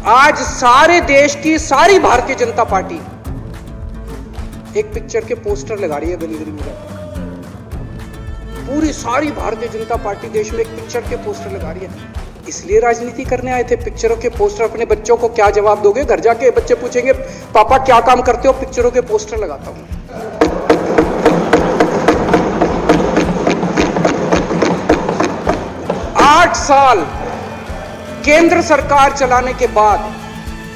आज सारे देश की सारी भारतीय जनता पार्टी एक पिक्चर के पोस्टर लगा रही है गली गली में जाकर। पूरी सारी भारतीय जनता पार्टी देश में एक पिक्चर के पोस्टर लगा रही है। इसलिए राजनीति करने आए थे? पिक्चरों के पोस्टर। अपने बच्चों को क्या जवाब दोगे? घर जाके बच्चे पूछेंगे पापा क्या काम करते हो? पिक्चरों के पोस्टर लगाता हूं। 8 साल केंद्र सरकार चलाने के बाद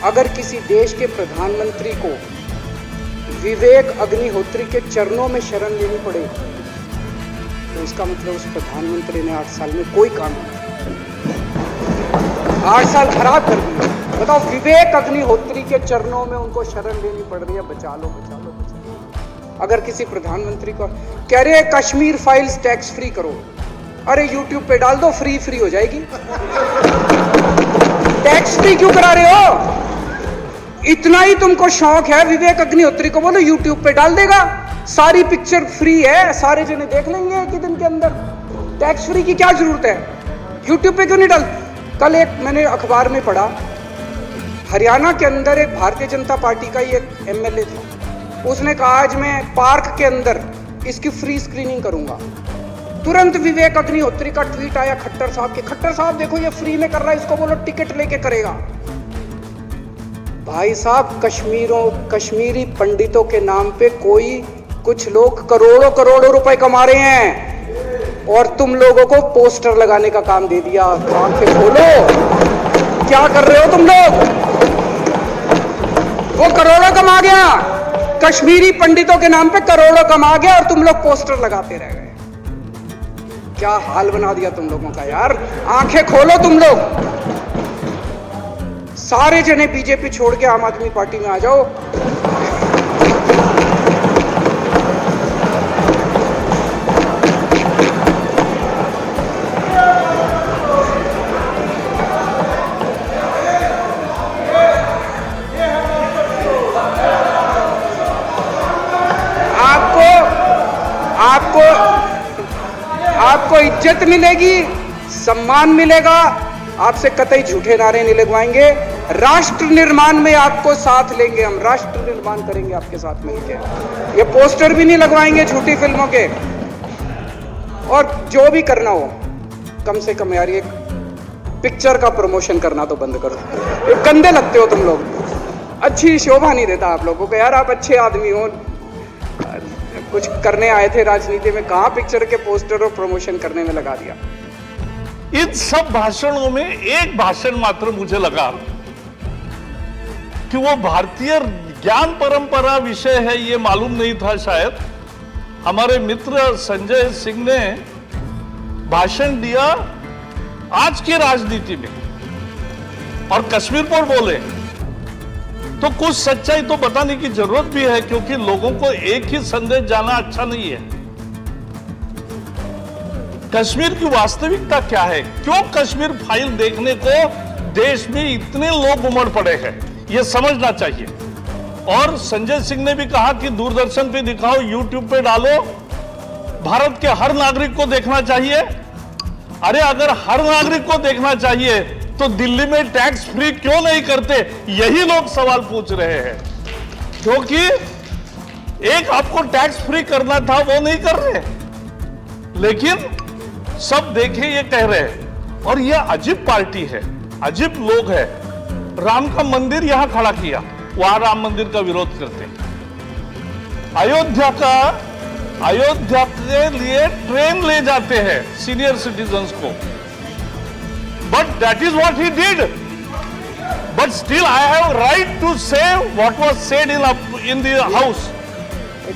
अगर किसी देश के प्रधानमंत्री को विवेक अग्निहोत्री के चरणों में शरण लेनी पड़े तो इसका मतलब उस प्रधानमंत्री ने 8 साल में कोई काम नहीं, 8 साल खराब कर दिए। बताओ, विवेक अग्निहोत्री के चरणों में उनको शरण लेनी पड़ रही है, बचा लो बचा लो बचा लो। अगर किसी प्रधानमंत्री को कह रहे हैं कश्मीर फाइल्स टैक्स फ्री करो, अरे यूट्यूब पे डाल दो, फ्री हो जाएगी। टैक्स फ्री क्यों करा रहे हो? इतना ही तुमको शौक है, विवेक अग्निहोत्री को बोलो यूट्यूब पे डाल देगा, सारी पिक्चर फ्री है, सारे जने देख लेंगे एक ही दिन के अंदर। टैक्स फ्री की क्या जरूरत है? यूट्यूब पे क्यों नहीं डाल? कल एक मैंने अखबार में पढ़ा, हरियाणा के अंदर एक भारतीय जनता पार्टी का ही एक एमएलए था, उसने कहा आज मैं पार्क के अंदर इसकी फ्री स्क्रीनिंग करूंगा। तुरंत विवेक अग्निहोत्री का ट्वीट आया खट्टर साहब के, खट्टर साहब देखो ये फ्री में कर रहा है, इसको बोलो टिकट लेके करेगा। भाई साहब, कश्मीरी पंडितों के नाम पे कुछ लोग करोड़ों रुपए कमा रहे हैं और तुम लोगों को पोस्टर लगाने का काम दे दिया। आंखें खोलो, क्या कर रहे हो तुम लोग? वो करोड़ों कमा गया, कश्मीरी पंडितों के नाम पे करोड़ों कमा गया और तुम लोग पोस्टर लगाते रह गए। क्या हाल बना दिया तुम लोगों का यार। आंखें खोलो तुम लोग, सारे जने बीजेपी छोड़ के आम आदमी पार्टी में आ जाओ। आपको इज्जत मिलेगी, सम्मान मिलेगा, आपसे कतई झूठे नारे नहीं लगवाएंगे। राष्ट्र निर्माण में आपको साथ लेंगे, हम राष्ट्र निर्माण करेंगे आपके साथ मिलकर। ये पोस्टर भी नहीं लगवाएंगे झूठी फिल्मों के। और जो भी करना हो, कम से कम यार ये पिक्चर का प्रमोशन करना तो बंद करो। ये गंदे लगते हो तुम लोग, अच्छी शोभा नहीं देता आप लोगों को यार। आप अच्छे आदमी हो, कुछ करने आए थे राजनीति में, कहां पिक्चर के पोस्टर और प्रमोशन करने में लगा दिया। इन सब भाषणों में एक भाषण मात्र मुझे लगा कि वो भारतीय ज्ञान परंपरा विषय है, ये मालूम नहीं था शायद। हमारे मित्र संजय सिंह ने भाषण दिया आज की राजनीति में और कश्मीर पर बोले, तो कुछ सच्चाई तो बताने की जरूरत भी है, क्योंकि लोगों को एक ही संदेश जाना अच्छा नहीं है। कश्मीर की वास्तविकता क्या है? क्यों कश्मीर फाइल देखने को देश में इतने लोग उमड़ पड़े हैं, यह समझना चाहिए। और संजय सिंह ने भी कहा कि दूरदर्शन पे दिखाओ, यूट्यूब पे डालो, भारत के हर नागरिक को देखना चाहिए। अरे अगर हर नागरिक को देखना चाहिए तो दिल्ली में टैक्स फ्री क्यों नहीं करते? यही लोग सवाल पूछ रहे हैं। क्योंकि एक आपको टैक्स फ्री करना था, वो नहीं कर रहे, लेकिन सब देखे ये कह रहे हैं। और ये अजीब पार्टी है, अजीब लोग हैं। राम का मंदिर यहां खड़ा किया, वहां राम मंदिर का विरोध करते हैं। अयोध्या के लिए ट्रेन ले जाते हैं सीनियर सिटीजन्स को, but that is what he did. But still I have right to say what was said in the house.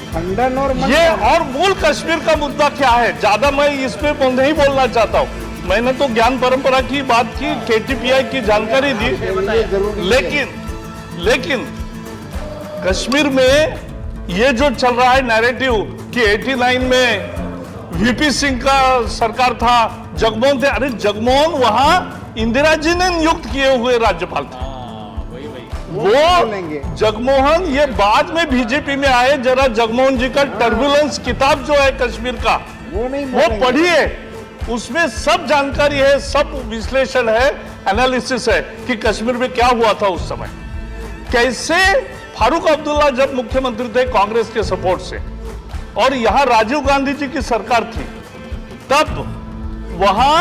खंडन और ये और मूल कश्मीर का मुद्दा क्या है, ज्यादा मैं इस पे नहीं बोलना चाहता हूं। मैंने तो ज्ञान परंपरा की बात की, केटीपीआई की जानकारी दी, लेकिन कश्मीर में ये जो चल रहा है नैरेटिव कि 89 में वीपी सिंह का सरकार था, जगमोहन थे। अरे जगमोहन वहां इंदिरा जी ने नियुक्त किए हुए राज्यपाल थे। वो जगमोहन ये बाद में बीजेपी में आए। जरा जगमोहन जी का टर्बुलेंस किताब जो है कश्मीर का, वो पढ़िए, उसमें सब जानकारी है, सब विश्लेषण है। एनालिसिस है कि कश्मीर में क्या हुआ था उस समय। कैसे फारूक अब्दुल्ला जब मुख्यमंत्री थे कांग्रेस के सपोर्ट से और यहां राजीव गांधी जी की सरकार थी, तब वहां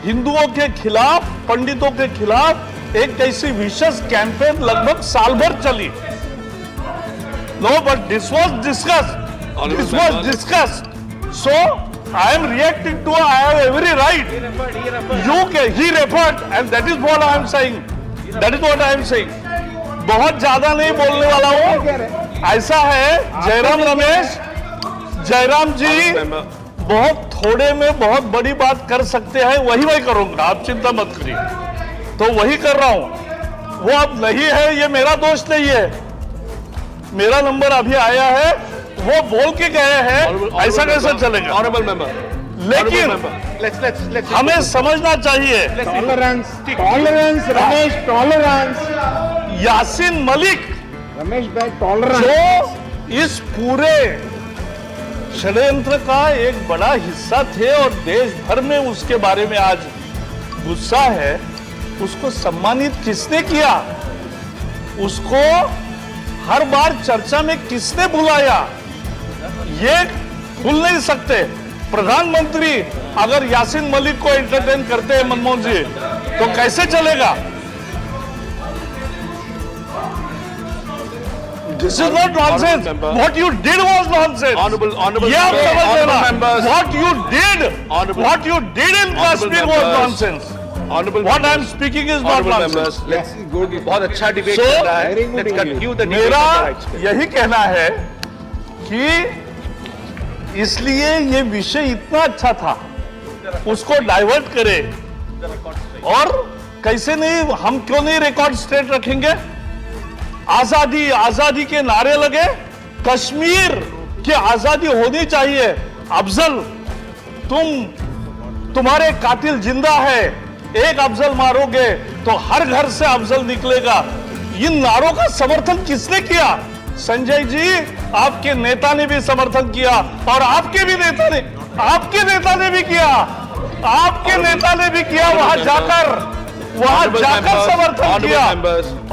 हिंदुओं के खिलाफ, पंडितों के खिलाफ एक ऐसी विशेष कैंपेन लगभग साल भर चली। No, but this was discussed. So I am reacting to, I have every right. He referred, and that is what I am saying. That is what I am saying. बहुत ज्यादा नहीं बोलने वाला हूँ। ऐसा है जयराम रमेश, जयराम जी बहुत थोड़े में बहुत बड़ी बात कर सकते हैं, वही मैं करूंगा, आप चिंता मत करिए। तो वही कर रहा हूं, वो अब नहीं है, ये मेरा दोष नहीं है। मेरा नंबर अभी आया है, वो बोल के गए हैं, ऐसा कैसे चलेगा? Honorable member. लेकिन हमें समझना चाहिए, टॉलरेंस रमेश, टॉलरेंस यासीन मलिक रमेश भाई, टॉलरेंस जो इस पूरे षड्यंत्र का एक बड़ा हिस्सा थे और देश भर में उसके बारे में आज गुस्सा है, उसको सम्मानित किसने किया? उसको हर बार चर्चा में किसने बुलाया? ये भूल नहीं सकते। प्रधानमंत्री अगर यासीन मलिक को एंटरटेन करते हैं मनमोहन जी, तो कैसे चलेगा? This is not nonsense. What you did was nonsense. Honorable ये आप समझ लेना। members. What you did in Kashmir was nonsense. Honorable What I am speaking is not Honorable nonsense. members, let's बहुत अच्छा डिबेट So, चल रहा है। very good Let's English. continue the debate मेरा on the rights bill. यही कहना है कि इसलिए ये विषय इतना अच्छा था, उसको डाइवर्ट करे। और कैसे नहीं, हम क्यों नहीं रिकॉर्ड स्ट्रेट रखेंगे? आजादी आजादी के नारे लगे, कश्मीर की आजादी होनी चाहिए। अफजल, तुम्हारे कातिल जिंदा है, एक अफजल मारोगे तो हर घर से अफजल निकलेगा। इन नारों का समर्थन किसने किया? संजय जी, आपके नेता ने भी समर्थन किया और आपके नेता ने भी किया, आपके नेता ने भी किया, वहां जाकर समर्थन किया।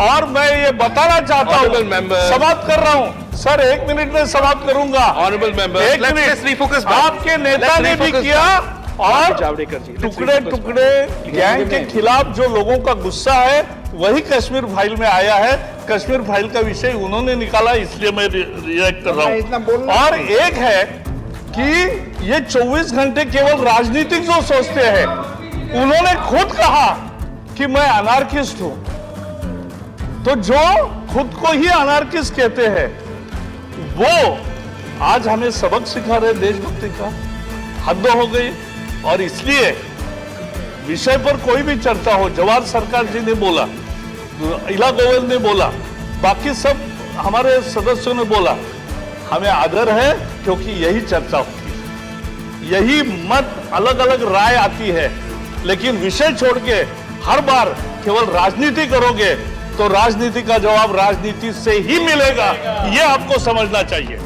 और मैं ये बताना चाहता हूं, समाप्त कर रहा हूं सर, 1 मिनट में समाप्त करूंगा। Honorable members, एक let's मिनट, refocus back. आपके नेता Let's ने भी refocus किया और जावड़ेकर जी, let's टुकड़े refocus टुकड़े गैंग के खिलाफ जो लोगों का गुस्सा है, वही कश्मीर फाइल में आया है। कश्मीर फाइल का विषय उन्होंने निकाला, इसलिए मैं रिएक्ट कर रहा हूं। और एक है कि ये 24 घंटे केवल राजनीतिक जो सोचते हैं, उन्होंने खुद कहा कि मैं अनार्किस्ट हूं। तो जो खुद को ही अनार्किस्ट कहते हैं, वो आज हमें सबक सिखा रहे देशभक्ति का। हद हो गई। और इसलिए विषय पर कोई भी चर्चा हो, जवाहर सरकार जी ने बोला, इला गोयल ने बोला, बाकी सब हमारे सदस्यों ने बोला, हमें आदर है, क्योंकि यही चर्चा होती है, यही मत अलग अलग राय आती है। लेकिन विषय छोड़ के हर बार केवल राजनीति करोगे तो राजनीति का जवाब राजनीति से ही मिलेगा, यह आपको समझना चाहिए।